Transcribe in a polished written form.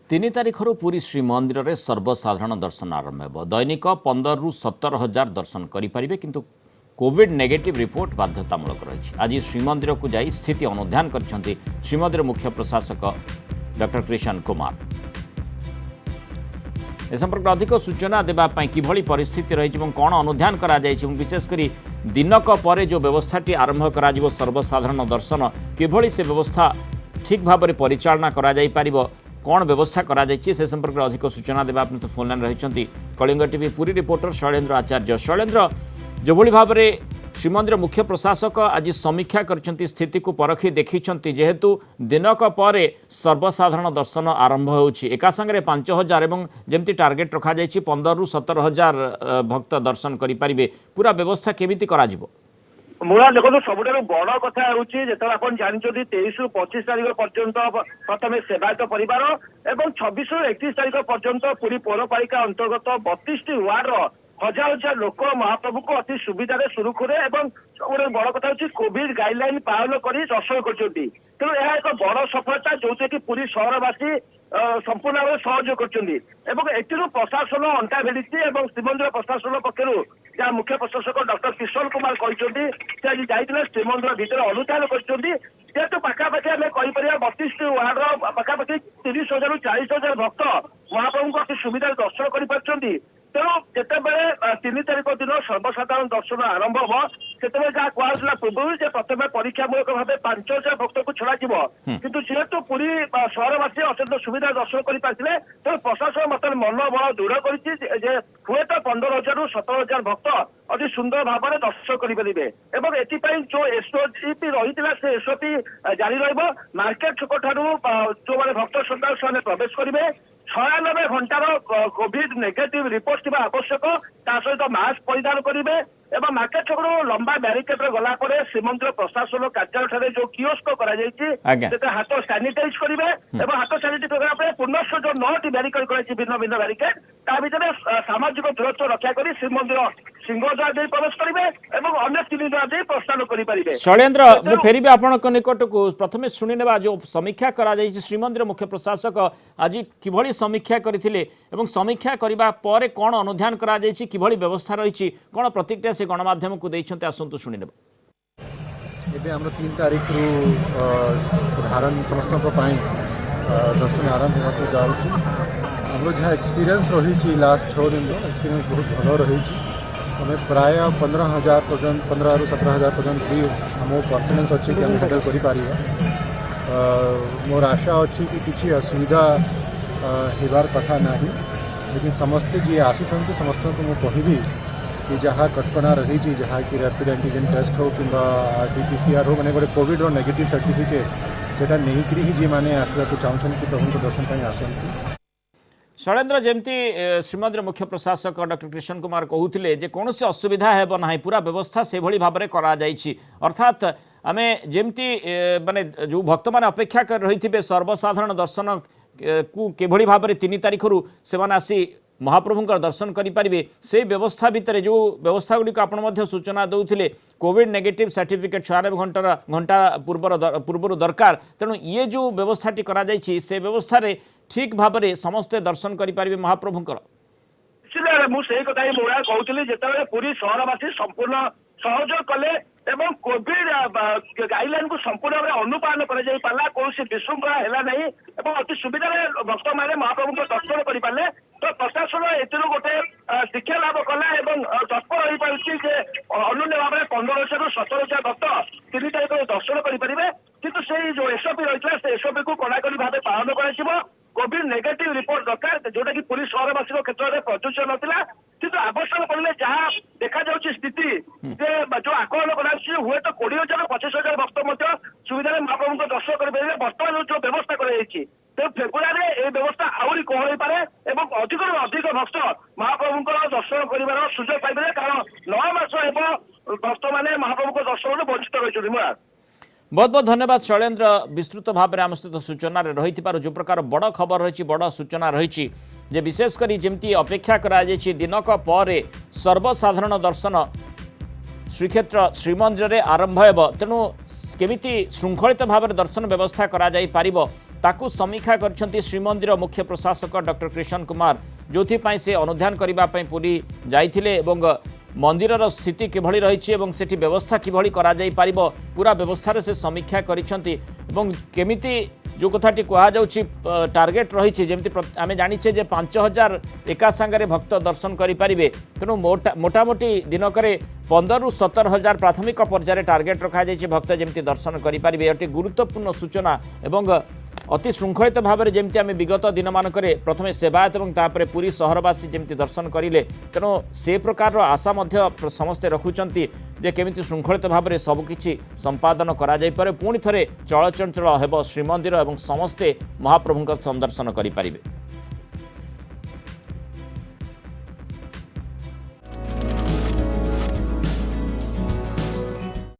तीन तारिखर पुरी श्रीमंदिर में सर्वसाधारण दर्शन आरंभ हो दैनिक 15 रु 17 हजार दर्शन करेंगे किंतु कोविड नेगेटिव रिपोर्ट बाध्यतामूलक रही। आज श्रीमंदिर को जाई स्थिति अनुधान कर श्रीमंदिर मुख्य प्रशासक डॉक्टर कृष्ण कुमार। ए संपर्क अधिक सूचना देवाई किभली परिस्थिति रही कौन अनुधान विशेषकर दिनक पर जो व्यवस्थाटी आरंभ करा सर्वसाधारण दर्शन किभली से व्यवस्था ठीक भाव में परिचालना करा जाई पारिबो, कौन व्यवस्था करा जायछि से संपर्क में अधिक सूचना देवा अपने तो फोन लाइन रही कलिंग टीवी पुरी रिपोर्टर शैलेन्द्र आचार्य। शैलेन्द्र, जो भाव में श्रीमंदिर मुख्य प्रशासक आज समीक्षा करछंती स्थिति को परखी देखी जेहेतु दिनक पर सर्वसाधारण दर्शन आरंभ होउछि एका संगे 5000 एवं जमती टार्गेट रखा जायछि 15 रु 17 हजार भक्त दर्शन करि परिबे, पूरा व्यवस्था केमिति करा जिवो? मुला देखो सबुठ बड़ कथा हूँ जो आप जानते 23 रु 25 तारिख पर्यंत प्रथम सेवायत परिवार और 26 रु 31 तारिख पर्यंत पूरी पौरपालिका अंतर्गत 32 वार्ड हजार हजार लोक महाप्रभु को अति सुविधा सुरुखुरे और गोटे बड़ कथा हूँ कोविड गाइडलाइन पालन कर दर्शन कर तेणु यह एक बड़ सफलता जो कि पुरी सहरवासी संपूर्ण भाव सहयोग कर प्रशासन अंटा भिड़ी श्रीमंदिर प्रशासन पक्षर जहाँ मुख्य प्रशासक डॉक्टर कृष्ण कुमार कहते आज जाइए श्रीमंदिर भितर अनुधान कर पाखापाखि आम कहीपर 32 वार्ड पाखापाखि 30,000 ରୁ 40,000 भक्त महाप्रभु को अति सुविधा दर्शन कर तेणु जितेबाला 3 तारिख दिन सर्वसाधारण दर्शन आरंभ हम से जहाँ कहला पूर्व प्रथम परीक्षामूलक भाव 5,000 भक्त को छड़ा किंतु जेहेतु पूरी सहरवासी अत्यंत सुविधा दर्शन कर पारे तेणु प्रशासन मतलब मनोबल दृढ़ कर हुए तो 15,000 ରୁ 17,000 भक्त अति सुंदर भाव में दर्शन करेंगे और एपाई जो एसओपी रही से एसओपी जारी मार्केट छक ठार जो मैंने भक्त श्रद्धा से प्रवेश करेंगे 96 घंटार कोविड नेगेटिव रिपोर्ट थी आवश्यक सहित मास्क परिधान करेंगे एवं मार्केट छक लंबा ब्यारिकेड गला श्रीमंदिर प्रशासन कार्यालय जो कियोस्क हाथ सानिटाइज करेंगे और हाथ सानिटाइज करने पुनः जो 9टी ब्यारिकेड कर भिन्न भिन्न ब्यारिकेड ता भर सामाजिक दूरत्व रक्षा कर श्रीमंदिर सिंहद्वार दे प्रवेश करेंगे और अन्य 3 द्वार दे प्रस्थान करेंगे। शैलेन्द्र, मु फेरबी आपनक निकट को प्रथम शुणिनेबा जो समीक्षा करा जायछि श्रीमंदिर मुख्य प्रशासक आज किभली समीक्षा करथिले एवं समीक्षा करिबा परे कोन अनुध्यान करा जायछि किभली व्यवस्था रहिछि कोन प्रतिक्रिया से गणमाध्यम को दैछन्ते आसंतु शुणिनेबा। एबे हमरा 3 तारिख रु साधारण समस्त दर्शन आरंभ होते जाउछि। हमरो जहाँ एक्सपीरियंस रही लास्ट 6 दिन एक्सपीरियंस बहुत भल रही हमें प्राय 15,000 पर्यंत 15 रु 17,000 पर्यंत भी हमको कॉन्फिडेंस अच्छे कि हम हैंडल कर मोर आशा अच्छी कि किसी असुविधा होबार कथा नहीं लेकिन समस्ते जी आसुँच समस्त को मुझे कहबी कि जहाँ कटकणा रही जहाँ कि रैपिड एंटीजन टेस्ट हो कि RT-PCR हो मैंने गोटे कोविड नेगेटिव सर्टिफिकेट से नहीं ही जी मैंने आसवा चाहूँ कि प्रभु दर्शन आसती। शैलेन्द्र, जमती श्रीमंदिर मुख्य प्रशासक डॉक्टर कृष्ण कुमार कहते जे कौन से असुविधा है ना पूरा व्यवस्था से भली भाव में करा जायछि अर्थात आमे जमती माने जो भक्त मैंने अपेक्षा कर रही थे सर्वसाधारण दर्शन को केभली भाव में 3 तारिख रु से आसी महाप्रभुंकर दर्शन करेंगे से व्यवस्था भितर जो व्यवस्था गुड़िक आपड़ सूचना दौले कोविड नेगेटिव सर्टिफिकेट 96 घंटा पूर्वर दरकार तेणु ये जो व्यवस्थाटी करा जायछि से व्यवस्था ठीक भाव में समस्ते दर्शन करेंगे महाप्रभुंकर। मुझे कथा ही मुड़ा कहती जिते पूरी सहरवासी संपूर्ण सहयोग कले एवं कोविड गाइडलाइन को संपूर्ण भाव अनुपालन करा कौन विशृंखला है नहीं और अति सुविधा भक्त मैंने महाप्रभु को दर्शन करें तो प्रशासन एथर गोटे शिक्षा लाभ कला तत्पर हो पार्टी अनन्य भाव में 15,000 ରୁ 17,000 भक्त 3 तारिख दर्शन करेंगे किंतु से जो एसओपी रही है एसओपी को कड़ाकड़ी भाव पालन कर कोविड नेगेटिव रिपोर्ट दरकार जोटा कि पुलिस सहरवासी क्षेत्र में प्रযোज्य नाला किंतु आवश्यक पड़े जहाँ देखा जाऊँगी स्थिति जो आकलन कर हुए तो 20,000 ରୁ 25,000 भक्त सुविधा महाप्रभु को दर्शन करेंगे बर्तमान जो व्यवस्था कर फेब्रुआरी ये व्यवस्था आहरी कम हो पाए और अधिक अधिक भक्त महाप्रभु को दर्शन कर सुजोग पाइबे कारण 9 मास भक्त मैंने महाप्रभु को दर्शन वंचित रही। बहुत बहुत धन्यवाद शैलेन्द्र, विस्तृत भाव में आम सहित सूचना रही जो प्रकार बड़ खबर रही बड़ सूचना रही विशेषकर जमती अपेक्षा करा दिनक पर सर्वसाधारण दर्शन श्रीक्षेत्र श्रीमंदिर में आरंभ हो तेणु केमिति श्रृंखलित भाव में दर्शन व्यवस्था करा जाई पारिबो ताकू समीक्षा करछंती श्रीमंदिर मुख्य प्रशासक डॉक्टर कृष्ण कुमार जोथिपाई से अनुध्यान करने पुरी जाइथिले एवं मंदिरर स्थिति किभली रही एवं सेठी व्यवस्था किभली करा जाई पारिबो पूरा व्यवस्था से समीक्षा करिसेंती एवं केमिति जो कथाटी कहुच्छी टार्गेट रही जमी आम जाचे जे 5000 एका सांगे भक्त दर्शन करें तेणु मोटामोटी दिनक 15 ରୁ 17,000 प्राथमिक पर्यायर टार्गेट रखा भक्त जमी दर्शन करें अति गुरुत्वपूर्ण सूचना एवं अति श्रृंखलित भाव में जमी आम विगत दिन मानक प्रथम सेवायत और तापर पुरी सहरवासी जमी दर्शन करें तेणु से प्रकार आशा समस्ते रखुंट जे केमिति श्रृंखलित भाव में सबकिछि संपादन करा पुणी थे चलचंचल हेब श्रीमंदिर और समस्ते महाप्रभु संदर्शन करें।